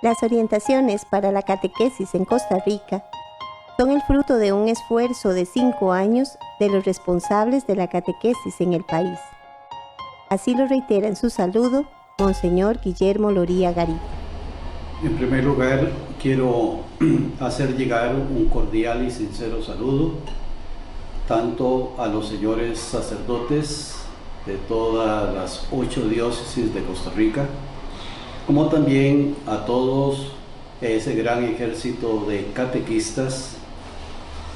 Las orientaciones para la catequesis en Costa Rica son el fruto de un esfuerzo de 5 años de los responsables de la catequesis en el país. Así lo reitera en su saludo Monseñor Guillermo Loría Garita. En primer lugar, quiero hacer llegar un cordial y sincero saludo tanto a los señores sacerdotes de todas las 8 diócesis de Costa Rica, como también a todos ese gran ejército de catequistas,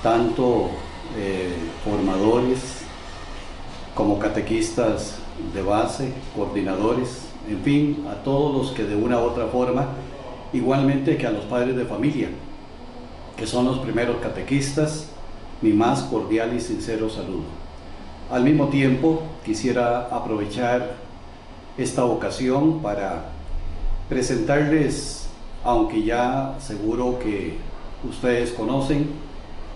tanto formadores como catequistas de base, coordinadores, en fin, a todos los que de una u otra forma, igualmente que a los padres de familia, que son los primeros catequistas, mi más cordial y sincero saludo. Al mismo tiempo, quisiera aprovechar esta ocasión para presentarles, aunque ya seguro que ustedes conocen,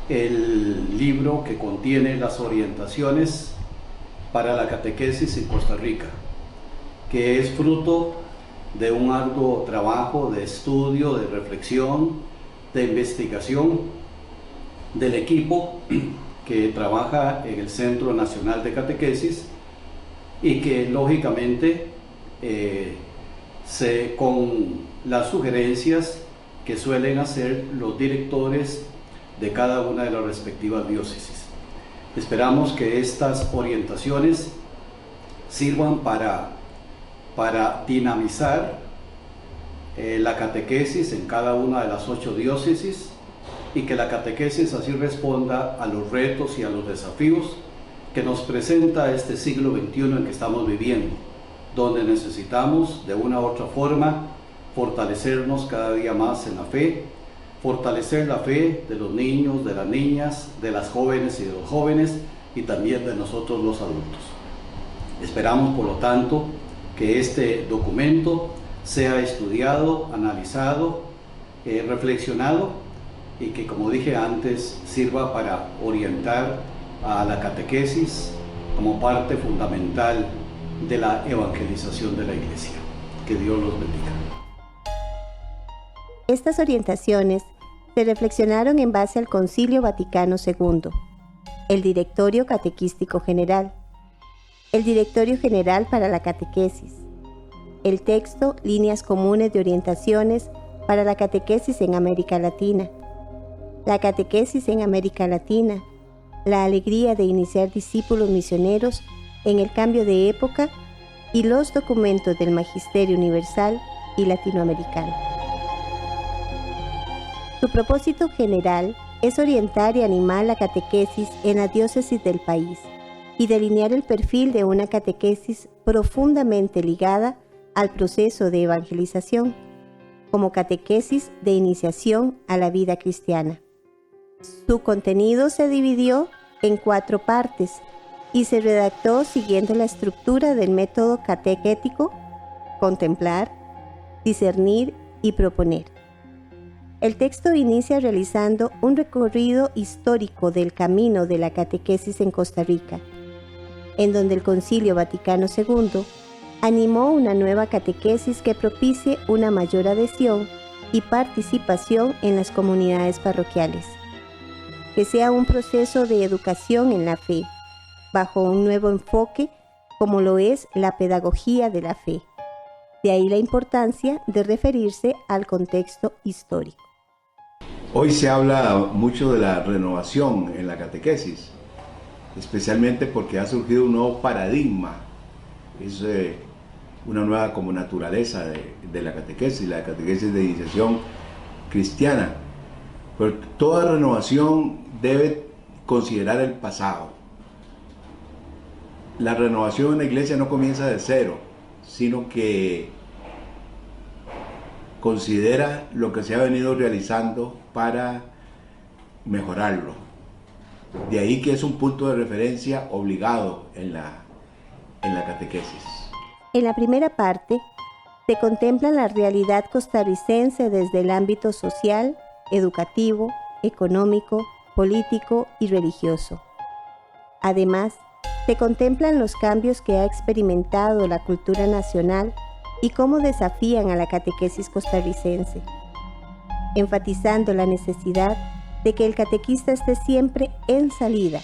el libro que contiene las orientaciones para la catequesis en Costa Rica, que es fruto de un arduo trabajo de estudio, de reflexión, de investigación del equipo que trabaja en el Centro Nacional de Catequesis y que lógicamente con las sugerencias que suelen hacer los directores de cada una de las respectivas diócesis. Esperamos que estas orientaciones sirvan para dinamizar la catequesis en cada una de las 8 diócesis y que la catequesis así responda a los retos y a los desafíos que nos presenta este siglo XXI en que estamos viviendo, donde necesitamos de una u otra forma fortalecernos cada día más en la fe, fortalecer la fe de los niños, de las niñas, de las jóvenes y de los jóvenes y también de nosotros los adultos. Esperamos, por lo tanto, que este documento sea estudiado, analizado, reflexionado y que, como dije antes, sirva para orientar a la catequesis como parte fundamental de la evangelización de la Iglesia. Que Dios los bendiga. Estas orientaciones se reflexionaron en base al Concilio Vaticano II, el Directorio Catequístico General, el Directorio General para la Catequesis, el texto Líneas Comunes de Orientaciones para la Catequesis en América Latina, la Catequesis en América Latina, la alegría de iniciar discípulos misioneros en el cambio de época y los documentos del Magisterio Universal y Latinoamericano. Su propósito general es orientar y animar la catequesis en la diócesis del país y delinear el perfil de una catequesis profundamente ligada al proceso de evangelización, como catequesis de iniciación a la vida cristiana. Su contenido se dividió en 4 partes y se redactó siguiendo la estructura del método catequético: contemplar, discernir y proponer. El texto inicia realizando un recorrido histórico del camino de la catequesis en Costa Rica, en donde el Concilio Vaticano II animó una nueva catequesis que propicie una mayor adhesión y participación en las comunidades parroquiales, que sea un proceso de educación en la fe, bajo un nuevo enfoque como lo es la pedagogía de la fe. De ahí la importancia de referirse al contexto histórico. Hoy se habla mucho de la renovación en la catequesis, especialmente porque ha surgido un nuevo paradigma, es una nueva como naturaleza de la catequesis de iniciación cristiana. Pero toda renovación debe considerar el pasado. La renovación en la iglesia no comienza de cero, sino que considera lo que se ha venido realizando para mejorarlo. De ahí que es un punto de referencia obligado en la catequesis. En la primera parte, se contempla la realidad costarricense desde el ámbito social, educativo, económico, político y religioso. Además, se contemplan los cambios que ha experimentado la cultura nacional y cómo desafían a la catequesis costarricense, enfatizando la necesidad de que el catequista esté siempre en salida,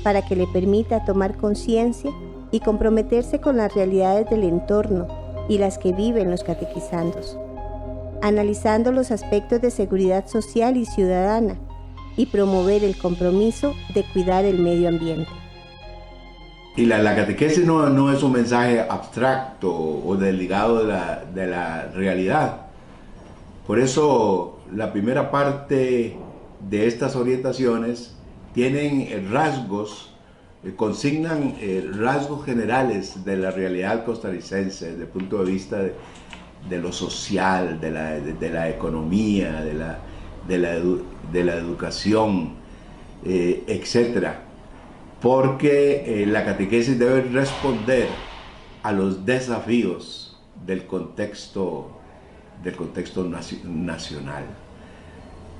para que le permita tomar conciencia y comprometerse con las realidades del entorno y las que viven los catequizandos, analizando los aspectos de seguridad social y ciudadana y promover el compromiso de cuidar el medio ambiente. Y la catequesis no es un mensaje abstracto o desligado de la realidad. Por eso la primera parte de estas orientaciones tienen rasgos, consignan rasgos generales de la realidad costarricense desde el punto de vista de lo social, de la economía, de la educación, etcétera. Porque la catequesis debe responder a los desafíos del contexto nacional.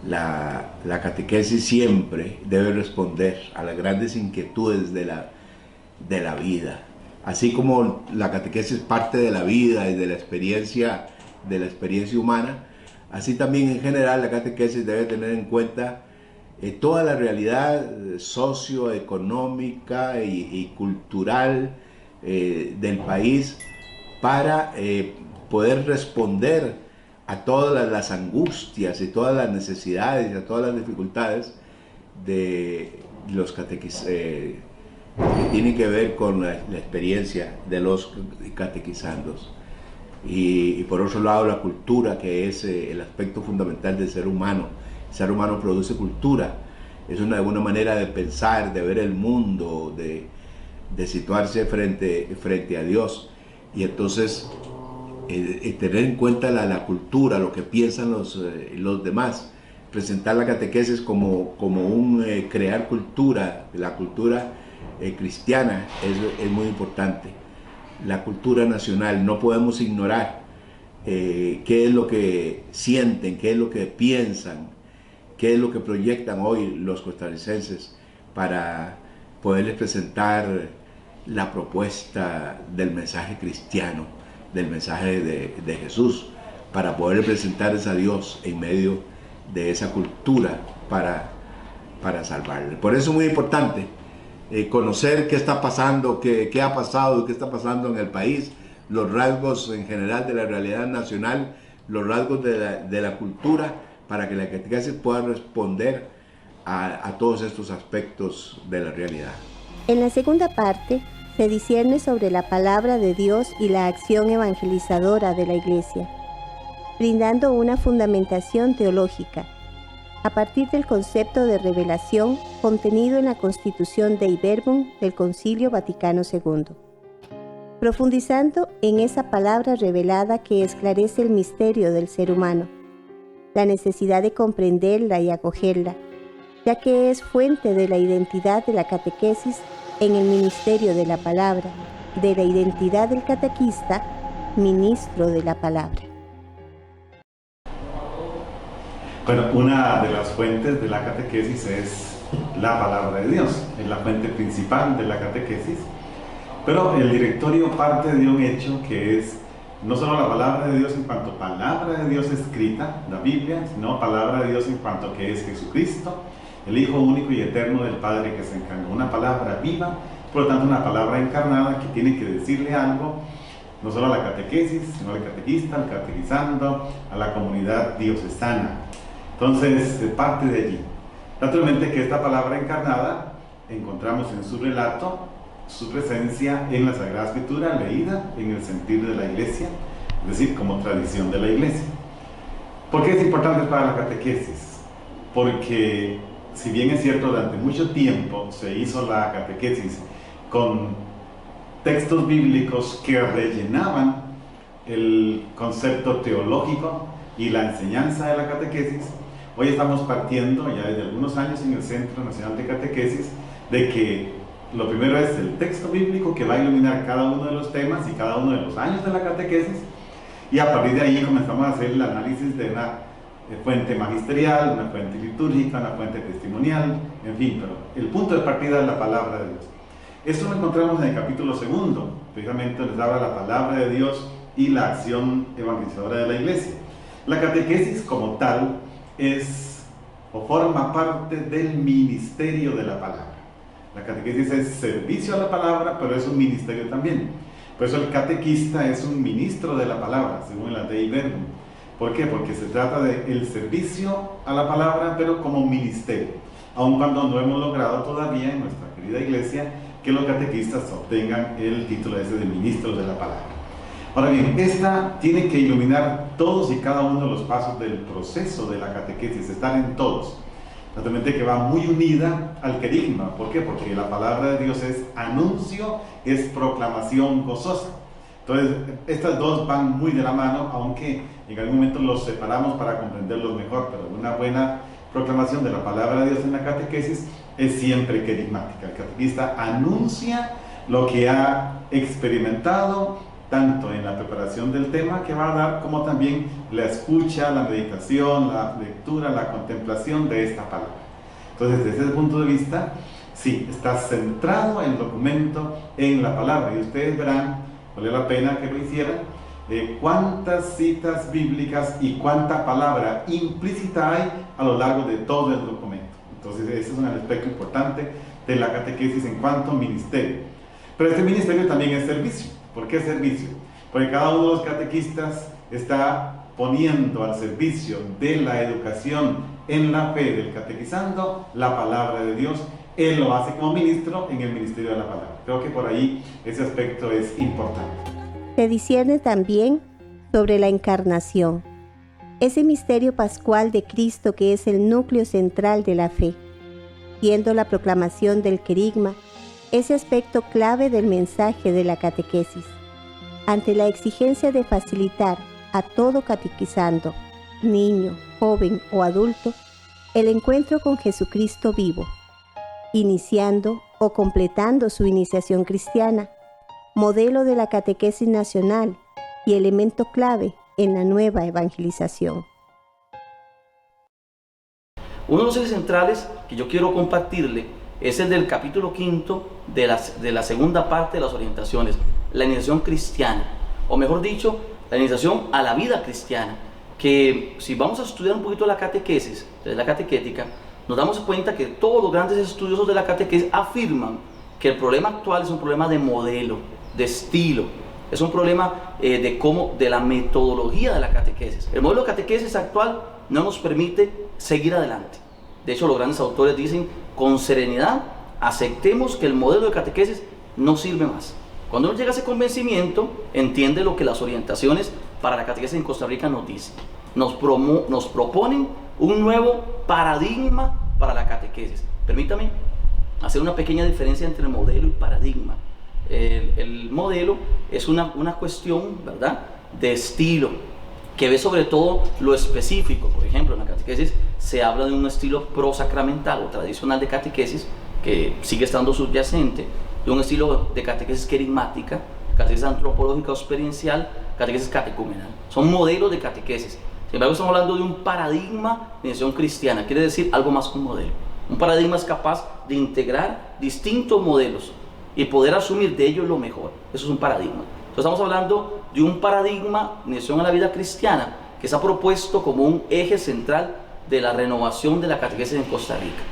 La catequesis siempre debe responder a las grandes inquietudes de la vida. Así como la catequesis parte de la vida y de la experiencia humana, así también en general la catequesis debe tener en cuenta toda la realidad socioeconómica y cultural del país para poder responder a todas las angustias y todas las necesidades y a todas las dificultades de los catequistas que tienen que ver con la experiencia de los catequizandos. Y por otro lado la cultura, que es el aspecto fundamental del ser humano. El ser humano produce cultura, es una manera de pensar, de ver el mundo, de situarse frente a Dios. Y entonces tener en cuenta la cultura, lo que piensan los demás, presentar la catequesis como un crear cultura, la cultura cristiana es muy importante. La cultura nacional, no podemos ignorar qué es lo que sienten, qué es lo que piensan, qué es lo que proyectan hoy los costarricenses para poderles presentar la propuesta del mensaje cristiano, del mensaje de Jesús, para poder presentarles a Dios en medio de esa cultura para salvarle. Por eso es muy importante conocer qué está pasando, qué ha pasado y qué está pasando en el país, los rasgos en general de la realidad nacional, los rasgos de la cultura, para que la catequesis pueda responder a todos estos aspectos de la realidad. En la segunda parte se discierne sobre la palabra de Dios y la acción evangelizadora de la Iglesia, brindando una fundamentación teológica a partir del concepto de revelación contenido en la Constitución Dei Verbum del Concilio Vaticano II, profundizando en esa palabra revelada que esclarece el misterio del ser humano, la necesidad de comprenderla y acogerla, ya que es fuente de la identidad de la catequesis en el ministerio de la palabra, de la identidad del catequista, ministro de la palabra. Bueno, una de las fuentes de la catequesis es la palabra de Dios, es la fuente principal de la catequesis, pero el directorio parte de un hecho que es no solo la palabra de Dios en cuanto palabra de Dios escrita, la Biblia, sino palabra de Dios en cuanto que es Jesucristo, el Hijo único y eterno del Padre que se encarnó, una palabra viva, por lo tanto una palabra encarnada que tiene que decirle algo, no solo a la catequesis, sino al catequista, al catequizando, a la comunidad diocesana. Entonces, se parte de allí. Naturalmente que esta palabra encarnada encontramos en su relato, su presencia en la Sagrada Escritura leída en el sentido de la Iglesia, es decir, como tradición de la Iglesia. ¿Por qué es importante para la catequesis? Porque si bien es cierto, durante mucho tiempo se hizo la catequesis con textos bíblicos que rellenaban el concepto teológico y la enseñanza de la catequesis, hoy estamos partiendo ya desde algunos años en el Centro Nacional de Catequesis de que lo primero es el texto bíblico que va a iluminar cada uno de los temas y cada uno de los años de la catequesis, y a partir de ahí comenzamos a hacer el análisis de una fuente magisterial, una fuente litúrgica, una fuente testimonial, en fin, pero el punto de partida es la palabra de Dios. Esto lo encontramos en el capítulo 2, precisamente les habla la palabra de Dios y la acción evangelizadora de la iglesia. La catequesis como tal es o forma parte del ministerio de la palabra. La catequesis es servicio a la palabra, pero es un ministerio también. Por eso el catequista es un ministro de la palabra, según la Dei Verbum. ¿Por qué? Porque se trata del servicio a la palabra, pero como ministerio. Aun cuando no hemos logrado todavía en nuestra querida iglesia que los catequistas obtengan el título ese de ministros de la palabra. Ahora bien, esta tiene que iluminar todos y cada uno de los pasos del proceso de la catequesis, estar en todos. Naturalmente que va muy unida al querigma. ¿Por qué? Porque la palabra de Dios es anuncio, es proclamación gozosa. Entonces, estas dos van muy de la mano, aunque en algún momento los separamos para comprenderlos mejor, pero una buena proclamación de la palabra de Dios en la catequesis es siempre querigmática. El catequista anuncia lo que ha experimentado, tanto en la preparación del tema que va a dar, como también la escucha, la meditación, la lectura, la contemplación de esta palabra. Entonces, desde ese punto de vista, sí, está centrado el documento en la palabra, y ustedes verán, vale la pena que lo hicieran, cuántas citas bíblicas y cuánta palabra implícita hay a lo largo de todo el documento. Entonces, ese es un aspecto importante de la catequesis en cuanto a ministerio. Pero este ministerio también es servicio. ¿Por qué servicio? Porque cada uno de los catequistas está poniendo al servicio de la educación en la fe del catequizando la palabra de Dios. Él lo hace como ministro en el ministerio de la palabra. Creo que por ahí ese aspecto es importante. Se discierne también sobre la encarnación, ese misterio pascual de Cristo que es el núcleo central de la fe, siendo la proclamación del querigma ese aspecto clave del mensaje de la catequesis. Ante la exigencia de facilitar a todo catequizando, niño, joven o adulto, el encuentro con Jesucristo vivo, iniciando o completando su iniciación cristiana, modelo de la catequesis nacional y elemento clave en la nueva evangelización. Uno de los ejes centrales que yo quiero compartirle es el del capítulo 5 de la segunda parte de las orientaciones, la iniciación cristiana, o mejor dicho, la iniciación a la vida cristiana, que si vamos a estudiar un poquito la catequesis, la catequética, nos damos cuenta que todos los grandes estudiosos de la catequesis afirman que el problema actual es un problema de modelo, de estilo, es un problema de la metodología de la catequesis. El modelo de catequesis actual no nos permite seguir adelante. De hecho, los grandes autores dicen con serenidad, aceptemos que el modelo de catequesis no sirve más. Cuando uno llega a ese convencimiento, entiende lo que las orientaciones para la catequesis en Costa Rica nos dicen. Nos proponen un nuevo paradigma para la catequesis. Permítame hacer una pequeña diferencia entre modelo y paradigma. El modelo es una cuestión, ¿verdad?, de estilo, que ve sobre todo lo específico. Por ejemplo, en la catequesis se habla de un estilo prosacramental o tradicional de catequesis, que sigue estando subyacente, de un estilo de catequesis querigmática, catequesis antropológica o experiencial, catequesis catecumenal. Son modelos de catequesis. Sin embargo, estamos hablando de un paradigma de iniciación cristiana, quiere decir algo más que un modelo. Un paradigma es capaz de integrar distintos modelos y poder asumir de ellos lo mejor. Eso es un paradigma. Entonces estamos hablando de un paradigma de iniciación a la vida cristiana que se ha propuesto como un eje central de la renovación de la catequesis en Costa Rica.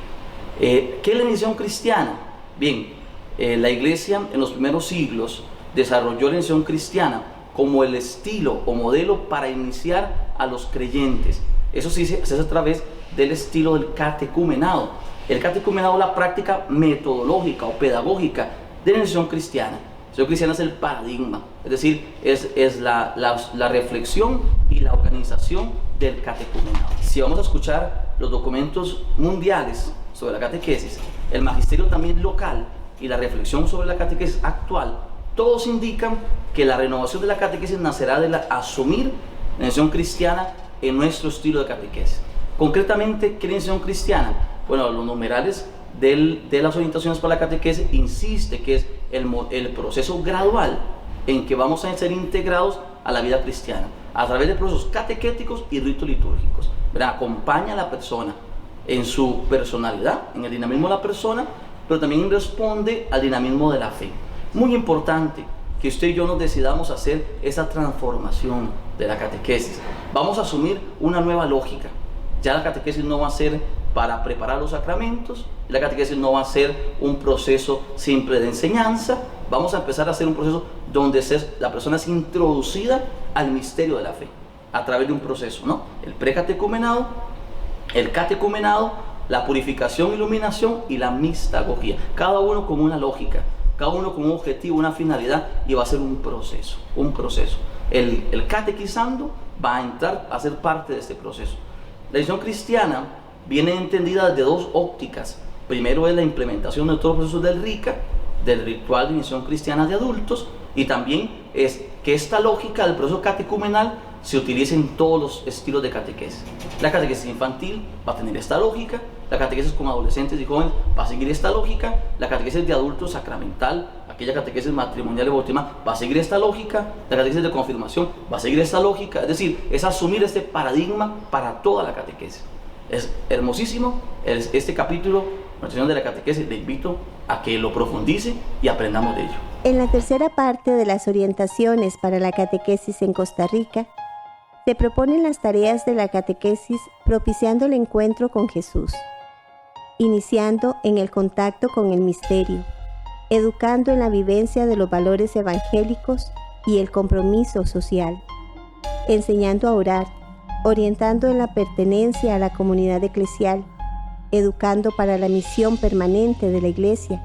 ¿Qué es la iniciación cristiana? Bien, la Iglesia en los primeros siglos desarrolló la iniciación cristiana como el estilo o modelo para iniciar a los creyentes. Eso sí se hace a través del estilo del catecumenado. El catecumenado es la práctica metodológica o pedagógica de la iniciación cristiana. La iniciación cristiana es el paradigma, es decir, es la reflexión y la organización del catecumenado. Si vamos a escuchar los documentos mundiales sobre la catequesis, el magisterio también local y la reflexión sobre la catequesis actual, todos indican que la renovación de la catequesis nacerá de asumir la iniciación cristiana en nuestro estilo de catequesis. Concretamente, ¿qué es la iniciación cristiana? Bueno, los numerales de las orientaciones para la catequesis insiste que es el proceso gradual en que vamos a ser integrados a la vida cristiana a través de procesos catequéticos y ritos litúrgicos. ¿Verdad? Acompaña a la persona en su personalidad, en el dinamismo de la persona, pero también responde al dinamismo de la fe. Muy importante, que usted y yo nos decidamos hacer esa transformación de la catequesis. Vamos a asumir una nueva lógica. Ya la catequesis no va a ser para preparar los sacramentos, la catequesis no va a ser un proceso simple de enseñanza, vamos a empezar a hacer un proceso donde la persona es introducida al misterio de la fe, a través de un proceso, ¿no? El precatecumenado, el catecumenado, la purificación, iluminación y la mixtagogía, cada uno con una lógica, cada uno con un objetivo, una finalidad, y va a ser un proceso, un proceso. El catequizando va a entrar a ser parte de este proceso. La iniciación cristiana viene entendida desde dos ópticas. Primero es la implementación de todos los procesos del RICA, del ritual de iniciación cristiana de adultos, y también es que esta lógica del proceso catecumenal se utiliza en todos los estilos de catequesis. La catequesis infantil va a tener esta lógica, la catequesis con adolescentes y jóvenes va a seguir esta lógica, la catequesis de adultos sacramental, aquella catequesis matrimonial y bautismal, va a seguir esta lógica, la catequesis de confirmación va a seguir esta lógica, es decir, es asumir este paradigma para toda la catequesis. Es hermosísimo este capítulo, Nutrición de la Catequesis. Le invito a que lo profundice y aprendamos de ello. En la tercera parte de las orientaciones para la catequesis en Costa Rica, se proponen las tareas de la catequesis propiciando el encuentro con Jesús, iniciando en el contacto con el misterio, educando en la vivencia de los valores evangélicos y el compromiso social, enseñando a orar, orientando en la pertenencia a la comunidad eclesial, educando para la misión permanente de la Iglesia,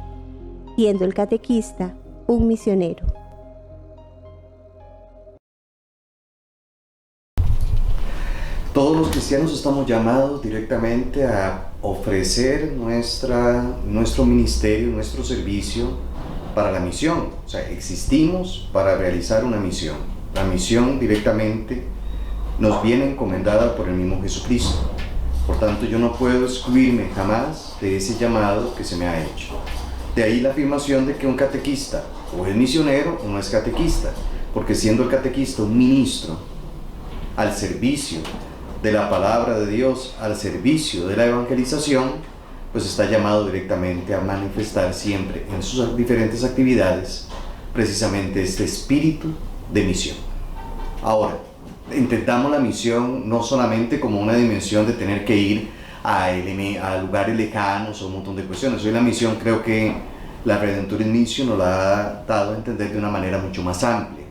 siendo el catequista un misionero. Todos los cristianos estamos llamados directamente a ofrecer nuestro ministerio, nuestro servicio para la misión. O sea, existimos para realizar una misión. La misión directamente nos viene encomendada por el mismo Jesucristo. Por tanto, yo no puedo excluirme jamás de ese llamado que se me ha hecho. De ahí la afirmación de que un catequista o es misionero o no es catequista, porque siendo el catequista un ministro al servicio de la palabra de Dios, al servicio de la evangelización, pues está llamado directamente a manifestar siempre en sus diferentes actividades precisamente este espíritu de misión. Ahora, intentamos la misión no solamente como una dimensión de tener que ir a lugares lejanos o un montón de cuestiones. Hoy la misión, creo que la Redemptoris Missio nos la ha dado a entender de una manera mucho más amplia.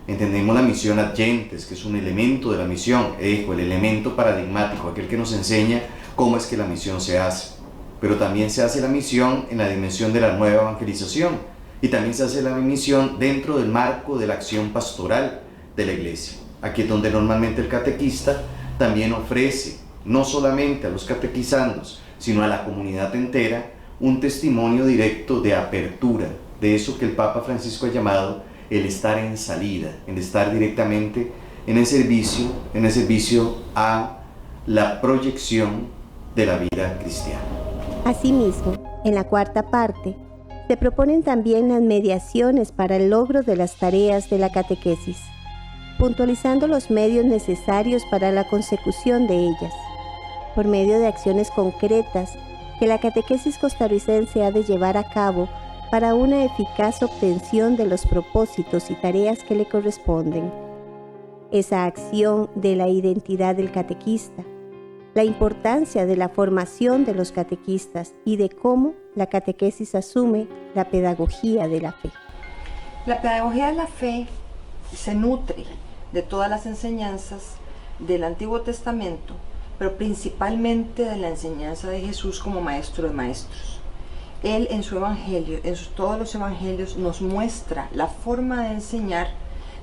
Entendemos la misión ad gentes, que es un elemento de la misión, el elemento paradigmático, aquel que nos enseña cómo es que la misión se hace. Pero también se hace la misión en la dimensión de la nueva evangelización, y también se hace la misión dentro del marco de la acción pastoral de la Iglesia. Aquí es donde normalmente el catequista también ofrece, no solamente a los catequizandos, sino a la comunidad entera, un testimonio directo de apertura, de eso que el Papa Francisco ha llamado el estar en salida, el estar directamente en el servicio a la proyección de la vida cristiana. Asimismo, en la cuarta parte, se proponen también las mediaciones para el logro de las tareas de la catequesis, puntualizando los medios necesarios para la consecución de ellas, por medio de acciones concretas que la catequesis costarricense ha de llevar a cabo para una eficaz obtención de los propósitos y tareas que le corresponden. Esa acción de la identidad del catequista, la importancia de la formación de los catequistas y de cómo la catequesis asume la pedagogía de la fe. La pedagogía de la fe se nutre de todas las enseñanzas del Antiguo Testamento, pero principalmente de la enseñanza de Jesús como maestro de maestros. Él en su evangelio, todos los evangelios, nos muestra la forma de enseñar,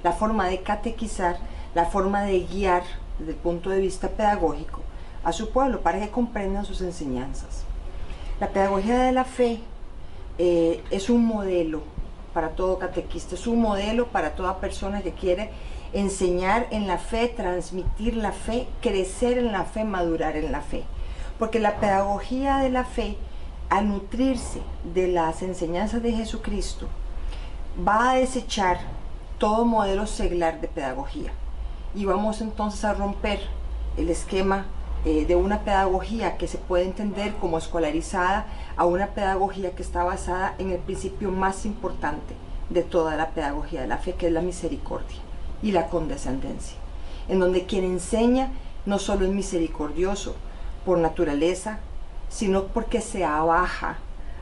la forma de catequizar, la forma de guiar desde el punto de vista pedagógico a su pueblo para que comprendan sus enseñanzas. La pedagogía de la fe es un modelo para todo catequista, es un modelo para toda persona que quiere enseñar en la fe, transmitir la fe, crecer en la fe, madurar en la fe. Porque la pedagogía de la fe, al nutrirse de las enseñanzas de Jesucristo, va a desechar todo modelo seglar de pedagogía. Y vamos entonces a romper el esquema de una pedagogía que se puede entender como escolarizada a una pedagogía que está basada en el principio más importante de toda la pedagogía de la fe, que es la misericordia y la condescendencia, en donde quien enseña no solo es misericordioso por naturaleza, sino porque se abaja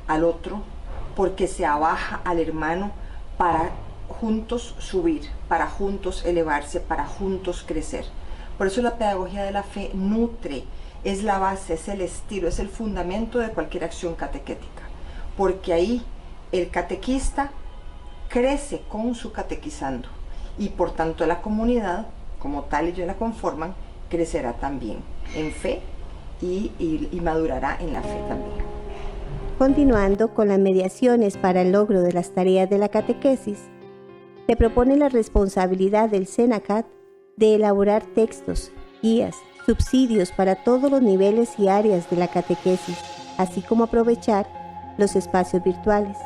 al otro, porque se abaja al hermano para juntos subir, para juntos elevarse, para juntos crecer. Por eso la pedagogía de la fe nutre, es la base, es el estilo, es el fundamento de cualquier acción catequética, porque ahí el catequista crece con su catequizando y por tanto la comunidad, como tal ellos la conforman, crecerá también en fe y madurará en la fe también. Continuando con las mediaciones para el logro de las tareas de la catequesis, se propone la responsabilidad del SENACAT de elaborar textos, guías, subsidios para todos los niveles y áreas de la catequesis, así como aprovechar los espacios virtuales,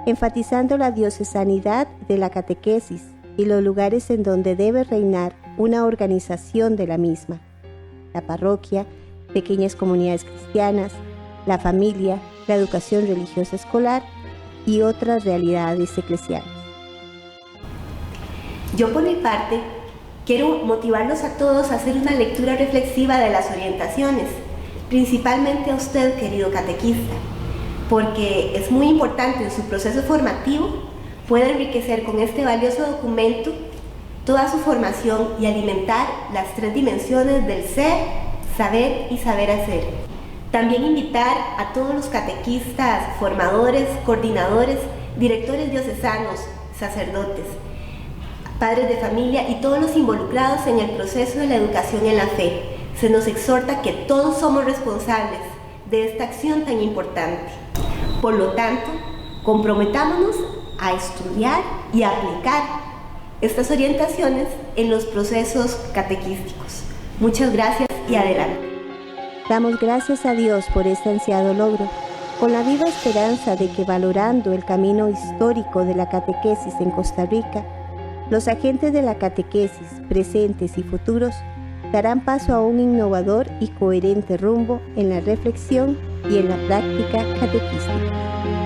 enfatizando la diocesanidad de la catequesis y los lugares en donde debe reinar una organización de la misma: la parroquia, pequeñas comunidades cristianas, la familia, la educación religiosa escolar y otras realidades eclesiales. Yo por mi parte quiero motivarlos a todos a hacer una lectura reflexiva de las orientaciones, principalmente a usted, querido catequista, porque es muy importante en su proceso formativo pueda enriquecer con este valioso documento toda su formación y alimentar las 3 dimensiones del ser, saber y saber hacer. También invitar a todos los catequistas, formadores, coordinadores, directores diocesanos, sacerdotes, padres de familia y todos los involucrados en el proceso de la educación en la fe. Se nos exhorta que todos somos responsables de esta acción tan importante. Por lo tanto, comprometámonos a estudiar y aplicar estas orientaciones en los procesos catequísticos. Muchas gracias y adelante. Damos gracias a Dios por este ansiado logro, con la viva esperanza de que, valorando el camino histórico de la catequesis en Costa Rica, los agentes de la catequesis, presentes y futuros, darán paso a un innovador y coherente rumbo en la reflexión y en la práctica catequística.